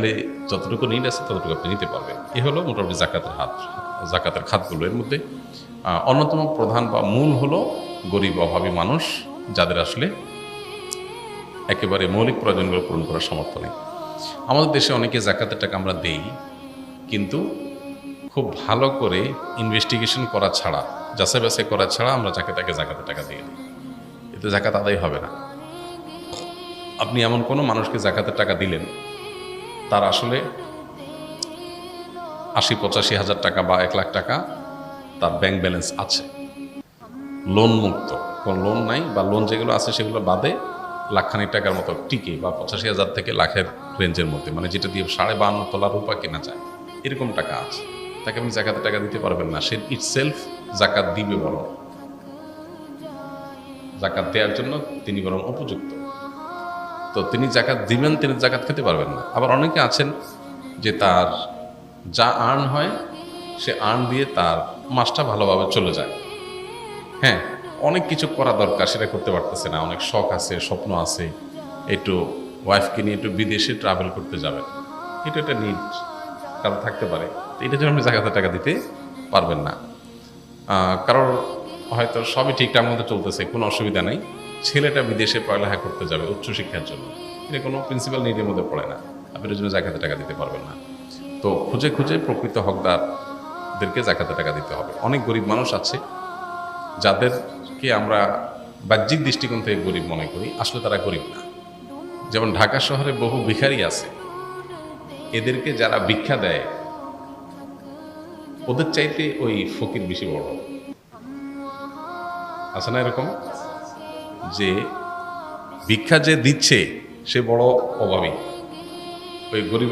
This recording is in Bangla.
চাইলে যতটুকু নিড আছে ততটুকু আপনি নিতে পারবেন। এ হলো মোটামুটি জাকাতের খাতগুলো। এর মধ্যে অন্যতম প্রধান বা মূল হলো গরিব অভাবী মানুষ, যাদের আসলে একেবারে মৌলিক প্রয়োজনগুলো পূরণ করার সামর্থ্য নেই। আমাদের দেশে অনেকে জাকাতের টাকা আমরা দেই, কিন্তু খুব ভালো করে ইনভেস্টিগেশন করা ছাড়া, যাচাই বাছাই করা ছাড়া আমরা জাকাতের টাকা দিয়ে দিই। এতে জাকাত আদায় হবে না। আপনি এমন কোনো মানুষকে জাকাতের টাকা দিলেন, তার আসলে ৮০-৮৫ হাজার টাকা বা ১ লাখ টাকা তার ব্যাংক ব্যালেন্স আছে, লোন মুক্ত, কোনো লোন নাই, বা লোন যেগুলো আছে সেগুলো বাদে লাখখানিক টাকার মতো টিকে, বা ৮৫,০০০ থেকে লাখের রেঞ্জের মধ্যে, মানে যেটা দিয়ে 52.৫ তলা রূপা কেনা যায়, এরকম টাকা আছে। তাকে আপনি জাকাতের টাকা দিতে পারবেন না। সে ইটসেলফ জাকাত দিবে, বরং জাকাত দেওয়ার জন্য তিনি বরং উপযুক্ত। তো তিনি জাকাত দিবেন, তিনি জাকাত খেতে পারবেন না। আবার অনেকে আছেন যে তার যা আর্ন হয় সে আর্ন দিয়ে তার মাসটা ভালোভাবে চলে যায়। হ্যাঁ, অনেক কিছু করা দরকার, সেটা করতে পারতেছে না। অনেক শখ আছে, স্বপ্ন আছে, একটু ওয়াইফকে নিয়ে একটু বিদেশে ট্রাভেল করতে যাবেন, এটা একটা নিড কারো থাকতে পারে। তো এটার জন্য আপনি জাকাতের টাকা দিতে পারবেন না। কারোর হয়তো সবই ঠিকঠাক মতো চলতেছে, কোনো অসুবিধা নেই, ছেলেটা বিদেশে পড়ালেখা করতে যাবে উচ্চশিক্ষার জন্য, এটা কোনো প্রিন্সিপাল নিডের মধ্যে পড়ে না, আপনি এর জন্য জাকাতের টাকা দিতে পারবেন না। তো খুঁজে খুঁজে প্রকৃত হকদারদেরকে জাকাতের টাকা দিতে হবে। অনেক গরিব মানুষ আছে যাদেরকে আমরা বাহ্যিক দৃষ্টিকোণ থেকে গরিব মনে করি, আসলে তারা গরিব না। যেমন ঢাকা শহরে বহু ভিখারি আছে, এদেরকে যারা ভিক্ষা দেয় ওদের চাইতে ওই ফকির বেশি বড়। আছে না এরকম, যে ভিক্ষা যে দিচ্ছে সে বড় অভাবী, ওই গরিব